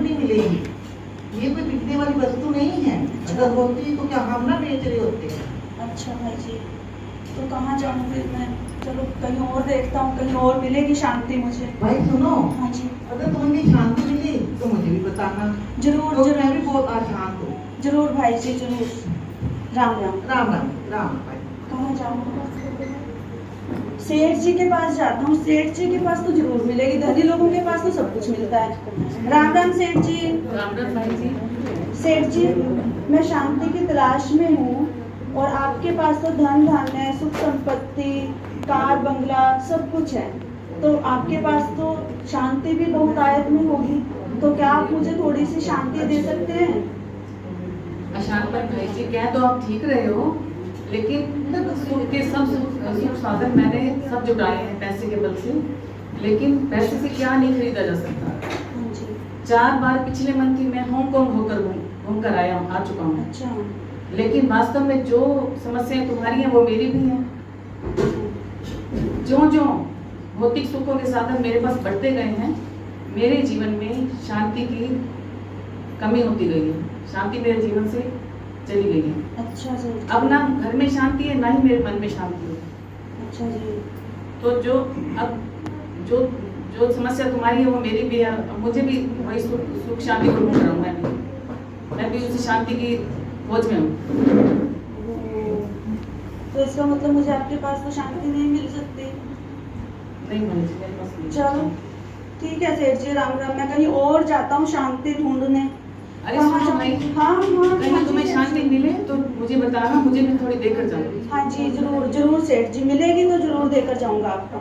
नहीं मिलेगी। ये कोई बिकने वाली वस्तु नहीं है। अगर होती तो क्या हम ना बेच रहे होते। अच्छा भाई जी, तो कहाँ जाऊँ फिर मैं? चलो कहीं और देखता हूँ, कहीं और मिलेगी शांति मुझे। भाई सुनो, हाँ जी, अगर तुम्हें शांति मिली तो मुझे भी बताना। जरूर तो मैं जरूर भी बहुत अशांत हूँ। जरूर भाई जी, जरूर। राम राम। राम राम। राम भाई। कहाँ जाऊँ? सेठ जी के पास जाता हूँ। सेठ जी के पास तो जरूर मिलेगी, धनी लोगों के पास तो सब कुछ मिलता है। राम राम सेठ जी। राम राम भाई जी। सेठ जी, मैं शांति की तलाश में हूँ और आपके पास तो धन धान्य, सुख संपत्ति, कार बंगला सब कुछ है, तो आपके पास तो शांति भी बहुत आयत में होगी, तो क्या आप मुझे थोड़ी सी शांति दे सकते हैं? अशांत भाई जी, कह तो आप ठीक रहे हो, लेकिन सुख के सब सुख साधन मैंने सब जुटाए हैं पैसे के बल से, लेकिन पैसे से क्या नहीं खरीदा जा सकता। 4 बार पिछले मंथ ही मैं हांगकांग घूम कर आ चुका हूँ। अच्छा। लेकिन वास्तव में जो समस्याएं तुम्हारी हैं वो मेरी भी हैं। जो जो भौतिक सुखों के साधन मेरे पास बढ़ते गए हैं, मेरे जीवन में शांति की कमी होती गई है। शांति मेरे जीवन से चली गई है। अच्छा जी। अब ना घर में शांति है, ना ही मेरे मन में शांति है। अच्छा जी। तो जो समस्या तुम्हारी है वो मेरी भी है। अब मुझे भी वही सुख शांति को ढूंढ रहा हूँ। मैं भी उसी शांति की खोज में हूँ। तो इसका मतलब मुझे आपके पास तो शांति नहीं मिल सकती? नहीं मेरे पास नहीं। चलो ठीक है सेठ जी, राम राम। मैं कहीं और जाता हूँ शांति ढूंढने। अरे सुनो भाई, हाँ हाँ, कहीं तुम्हें शांति मिले तो मुझे बताना, मुझे भी थोड़ी देकर जाऊंगी। हाँ जी जरूर जरूर सेठ जी, मिलेगी तो जरूर देकर जाऊंगा आपको।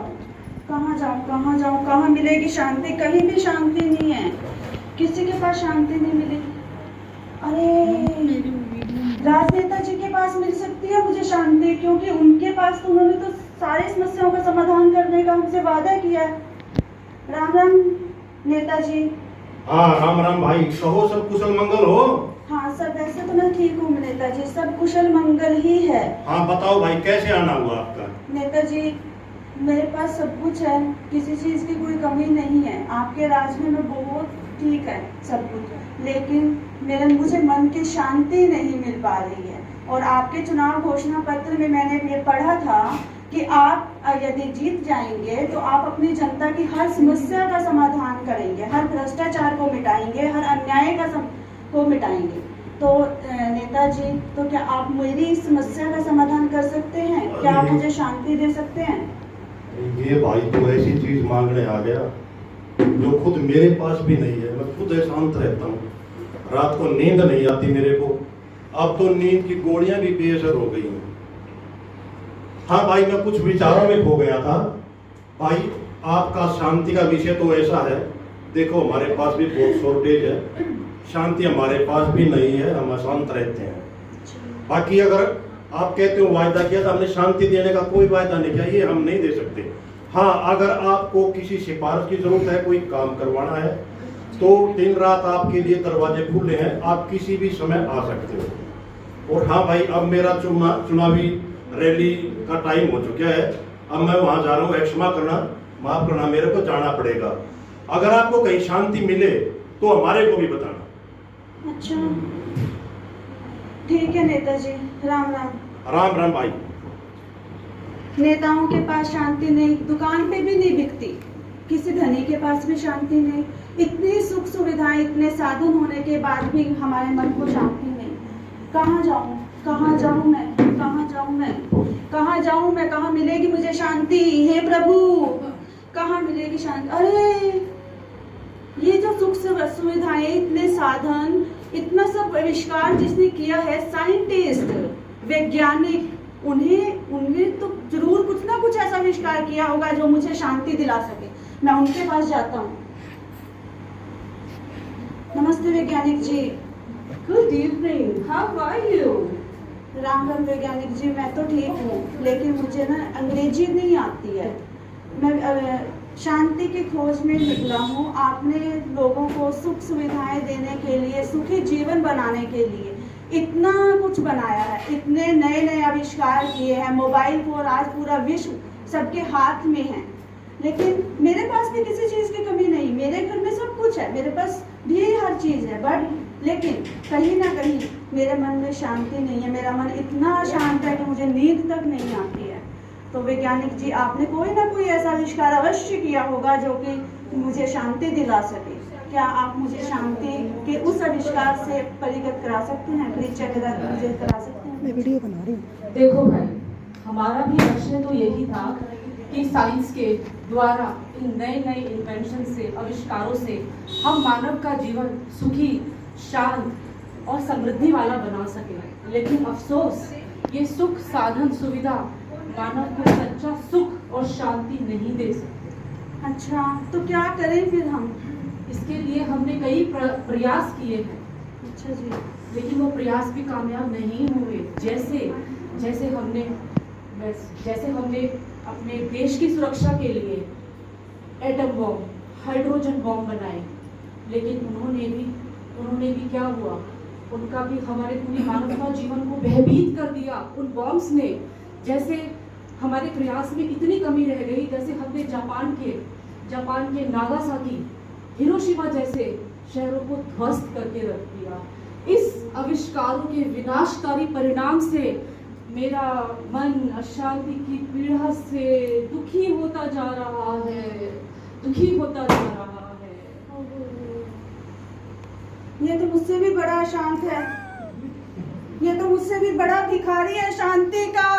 कहाँ जाऊँ कहाँ जाऊँ, कहाँ मिलेगी शांति? कहीं भी शांति नहीं है, किसी के पास शांति नहीं मिली। अरे राजनेता जी के पास मिल सकती है मुझे शांति, क्योंकि उनके पास तो उन्होंने तो सारी समस्याओं का समाधान करने का हमसे वादा किया है। राम राम नेताजी। हाँ राम राम भाई, कहो सब कुशल मंगल हो? हाँ सर, वैसे तो मैं ठीक हूँ नेताजी, सब कुशल मंगल ही है। हाँ बताओ भाई, कैसे आना हुआ आपका? नेताजी मेरे पास सब कुछ है, किसी चीज की कोई कमी नहीं है। आपके राज में मैं बहुत ठीक है सब कुछ, लेकिन मुझे मन की शांति नहीं मिल पा रही है। और आपके चुनाव घोषणा पत्र में मैंने ये पढ़ा था कि आप यदि जीत जाएंगे तो आप अपनी जनता की हर समस्या का समाधान करेंगे, हर भ्रष्टाचार को मिटाएंगे, हर अन्याय को मिटाएंगे। तो नेताजी, तो क्या आप मेरी इस समस्या का समाधान कर सकते हैं? क्या आप मुझे शांति दे सकते हैं? ये भाई तो ऐसी चीज मांगने आ गया जो खुद मेरे पास भी नहीं है। मैं खुद शांत रहता हूँ, रात को नींद नहीं आती मेरे को। अब तो नींद की गोलियां भी बेअसर हो गई हैं। हाँ भाई, मैं कुछ विचारों में खो गया था। भाई आपका शांति का विषय तो ऐसा है, देखो हमारे पास भी बहुत शॉर्टेज है, शांति हमारे पास भी नहीं है, हम अशांत रहते हैं। बाकी अगर आप कहते हो वायदा किया था, हमने शांति देने का कोई वायदा नहीं किया, ये हम नहीं दे सकते। हाँ, अगर आपको किसी सिफारिश की जरूरत है, कोई काम करवाना है, तो दिन रात आपके लिए दरवाजे खुले हैं, आप किसी भी समय आ सकते हो। और हाँ भाई, अब मेरा चुनावी रैली का टाइम हो चुका है, अब मैं वहां जा रहा हूँ। क्षमा करना, माफ करना, मेरे को जाना पड़ेगा। अगर आपको कहीं शांति मिले तो हमारे को भी बताना। अच्छा ठीक है नेताजी, राम राम। राम राम भाई। नेताओं के पास शांति नहीं, दुकान पे भी नहीं बिकती, किसी धनी के पास भी शांति नहीं। इतनी सुख सुविधाएं, इतने साधन होने के बाद भी हमारे मन को शांति नहीं। कहाँ जाऊँ कहाँ जाऊँ मैं, कहाँ जाऊँ मैं, कहाँ जाऊँ मैं, कहाँ मिलेगी मुझे शांति? हे प्रभु, कहाँ मिलेगी शांति? अरे ये जो सुख सुविधाएं, इतने साधन, इतना सब आविष्कार जिसने किया है, साइंटिस्ट, वैज्ञानिक, उन्हें तो जरूर कुछ ना कुछ ऐसा आविष्कार किया होगा जो मुझे शांति दिला सके। मैं उनके पास जाता हूँ। नमस्ते वैज्ञानिक जी। Good evening, how are you? Ram Ram वैज्ञानिक जी, मैं तो ठीक हूँ, लेकिन मुझे ना अंग्रेजी नहीं आती है। मैं शांति की खोज में निकला हूँ। आपने लोगों को सुख सुविधाएं देने के लिए, सुखी जीवन बनाने के लिए इतना कुछ बनाया है, इतने नए नए आविष्कार किए हैं। मोबाइल फोन आज पूरा विश्व सबके हाथ में है, लेकिन मेरे पास भी किसी चीज की कमी नहीं, मेरे घर में सब कुछ है, मेरे पास भी हर चीज़ है, बट लेकिन कहीं ना कहीं मेरे मन में शांति नहीं है। मेरा मन इतना अशांत है कि मुझे नींद तक नहीं आती है। तो वैज्ञानिक जी, आपने कोई ना कोई ऐसा आविष्कार अवश्य किया होगा जो कि मुझे शांति दिला सके। क्या आप मुझे शांति के उस आविष्कार से परिचित करा सकते हैं, परिचय मुझे करा सकते हैं? मैं वीडियो बना रही हूँ। देखो भाई, हमारा भी लक्ष्य तो यही था कि साइंस के द्वारा इन नए नए इन्वेंशन से, आविष्कारों से हम मानव का जीवन सुखी, शांत और समृद्धि वाला बना सके। लेकिन अफसोस, ये सुख साधन सुविधा मानव को सच्चा सुख और शांति नहीं दे सकते। अच्छा, तो क्या करें फिर हम? इसके लिए हमने कई प्रयास किए हैं, अच्छा जी। लेकिन वो प्रयास भी कामयाब नहीं हुए। जैसे हमने अपने देश की सुरक्षा के लिए एटम बॉम्ब, हाइड्रोजन बॉम्ब बनाए, लेकिन उन्होंने भी क्या हुआ, उनका भी हमारे पूरी मानवता जीवन को भयभीत कर दिया उन बॉम्ब्स ने। जैसे हमारे प्रयास में इतनी कमी रह गई, जैसे हमने जापान के नागासाकी, हिरोशिमा जैसे शहरों को ध्वस्त करके रख दिया। इस आविष्कारों के विनाशकारी परिणाम से मेरा मन अशांति की पीड़ा से दुखी होता जा रहा है। ये तो मुझसे भी बड़ा अशांत है, ये तो मुझसे भी बड़ा भिखारी है शांति का।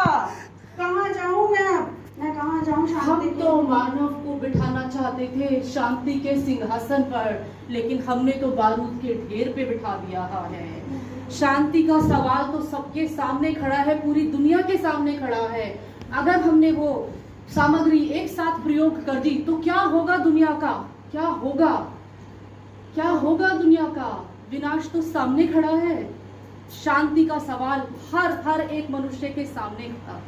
कहाँ जाऊँ मैं कहाँ जाऊँ शांति हम की? तो मानव को बिठाना चाहते थे शांति के सिंहासन पर, लेकिन हमने तो बारूद के ढेर पे बिठा दिया है। शांति का सवाल तो सबके सामने खड़ा है, पूरी दुनिया के सामने खड़ा है। अगर हमने वो सामग्री एक साथ प्रयोग कर दी तो क्या होगा दुनिया का? क्या होगा दुनिया का? विनाश तो सामने खड़ा है। शांति का सवाल हर एक मनुष्य के सामने खड़ा है।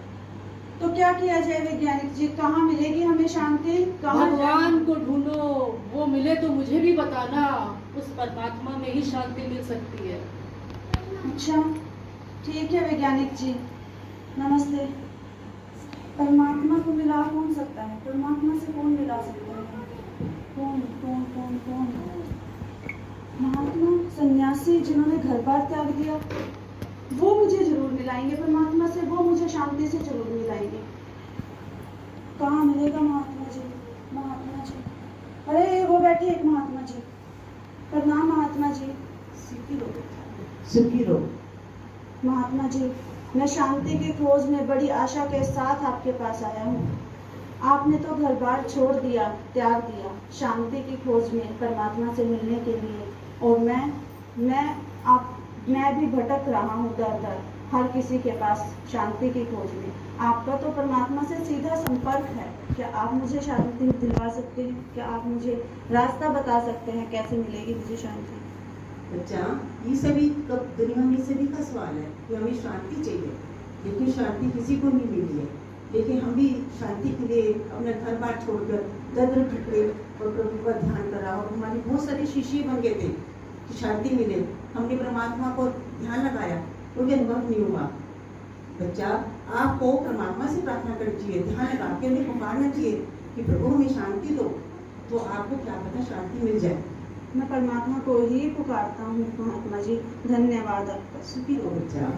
तो क्या किया जाए वैज्ञानिक जी? कहाँ मिलेगी हमें शांति? कहाँ भगवान को ढूंढो, वो मिले तो मुझे भी बताना। उस परमात्मा में ही शांति मिल सकती है। अच्छा, ठीक है वैज्ञानिक जी, नमस्ते। परमात्मा को मिला कौन सकता है? परमात्मा से कौन मिला सकता है? कौन? महात्मा सन्यासी जिन्होंने घर बार त्याग दिया, वो मुझे जरूर मिलाएंगे परमात्मा से, वो मुझे शांति से जरूर मिलाएंगे। कहाँ मिलेगा महात्मा जी? अरे वो बैठी एक महात्मा जी। प्रणाम महात्मा जी। सुखी रहो। महात्मा जी, मैं शांति की खोज में बड़ी आशा के साथ आपके पास आया हूँ। आपने तो घर बार छोड़ दिया, त्याग दिया शांति की खोज में, परमात्मा से मिलने के लिए। और मैं भी भटक रहा हूँ दर हर किसी के पास शांति की खोज में। आपका तो परमात्मा से सीधा संपर्क है। क्या आप मुझे शांति दिलवा सकते हैं? क्या आप मुझे रास्ता बता सकते हैं कैसे मिलेगी मुझे शांति? बच्चा, ये सभी कब दुनिया में सभी का सवाल है कि हमें शांति चाहिए, लेकिन शांति किसी को नहीं मिली है। लेकिन हम भी शांति के लिए अपना घर बार छोड़कर दर भटके और प्रभु का ध्यान करा, और हमारे बहुत सारे शिष्य बन गए थे कि शांति मिले। हमने परमात्मा को ध्यान लगाया, कोई अनुभव नहीं हुआ। बच्चा, आपको परमात्मा से प्रार्थना करनी चाहिए, ध्यान लगा के उन्हें पुकारना चाहिए कि प्रभु हमें शांति दो, तो आपको क्या पता शांति मिल जाए। मैं परमात्मा को ही पुकारता हूँ महात्मा जी, धन्यवाद आपका। सुखी रहो बच्चा।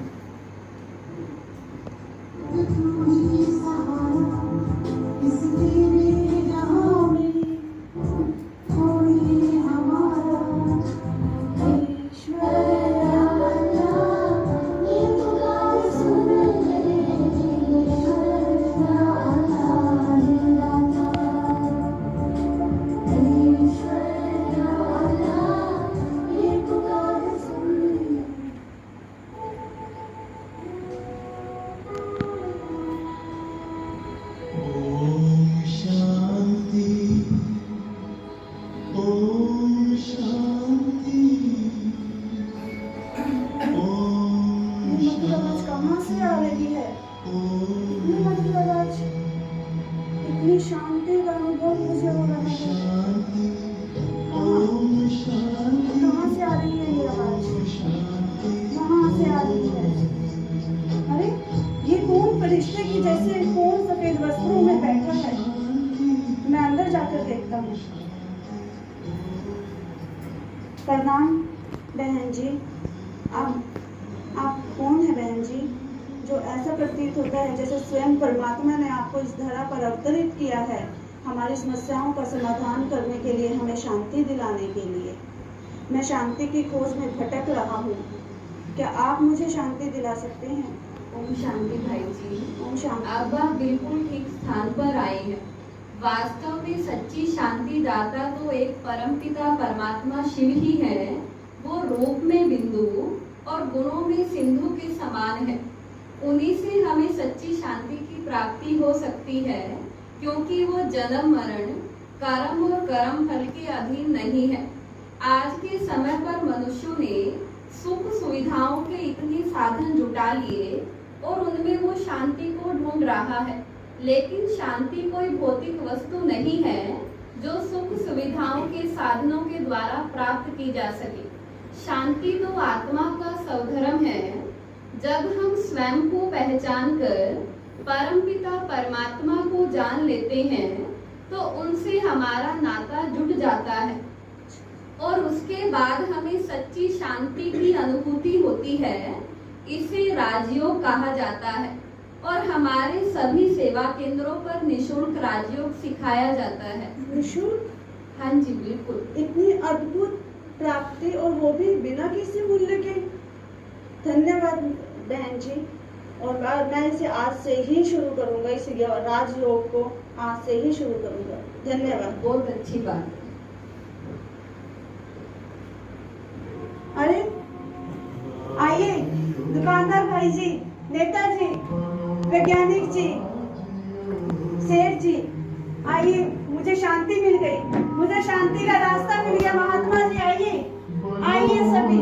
कहाँ से आ रही है इतनी मधुर आवाज? इतनी शांति का अनुभव मुझे हो रहा है। कहाँ से आ रही है ये आवाज? कहाँ से आ रही है? अरे ये कौन फरिश्ते की जैसे कौन सफेद वस्त्रों में बैठा है? मैं अंदर जाकर देखता हूँ। प्रणाम बहन जी। आप कौन है बहन जी, जो ऐसा प्रतीत होता है जैसे स्वयं परमात्मा ने आपको इस धरा पर अवतरित किया है हमारी समस्याओं का समाधान करने के लिए, हमें शांति दिलाने के लिए। मैं शांति की खोज में भटक रहा हूँ, क्या आप मुझे शांति दिला सकते हैं? ओम शांति भाई जी। ओम शांति। अब आप बिल्कुल ठीक स्थान पर आए हैं। वास्तव में सच्ची शांति दाता तो एक परमपिता परमात्मा शिव ही है। वो रूप में बिंदु और गुणों में सिंधु के समान है। उन्हीं से हमें सच्ची शांति की प्राप्ति हो सकती है, क्योंकि वो जन्म मरण, कर्म और कर्म फल के अधीन नहीं है। आज के समय पर मनुष्यों ने सुख सुविधाओं के इतने साधन जुटा लिए और उनमें वो शांति को ढूंढ रहा है, लेकिन शांति कोई भौतिक वस्तु नहीं है जो सुख सुविधाओं के साधनों के द्वारा प्राप्त की जा सके। शांति तो आत्मा का स्वधर्म है। जब हम स्वयं को पहचान कर परमपिता परमात्मा को जान लेते हैं तो उनसे हमारा नाता जुट जाता है और उसके बाद हमें सच्ची शांति की अनुभूति होती है। इसे राजयोग कहा जाता है और हमारे सभी सेवा केंद्रों पर निशुल्क राजयोग सिखाया जाता है। निशुल्क? हाँ जी बिल्कुल। इतनी अद्भुत प्राप्ति, और वो भी बिना किसी मूल्य के। धन्यवाद बहन जी। और मैं इसे आज से ही शुरू करूंगा, इस राजयोग को आज से ही शुरू करूंगा। धन्यवाद। बहुत अच्छी बात। अरे आइए दुकानदार भाई जी, नेताजी, वैज्ञानिक जी, सेठ जी, आइए, मुझे शांति मिल गई, मुझे शांति का रास्ता मिल गया। महात्मा जी आइए, आइए सभी।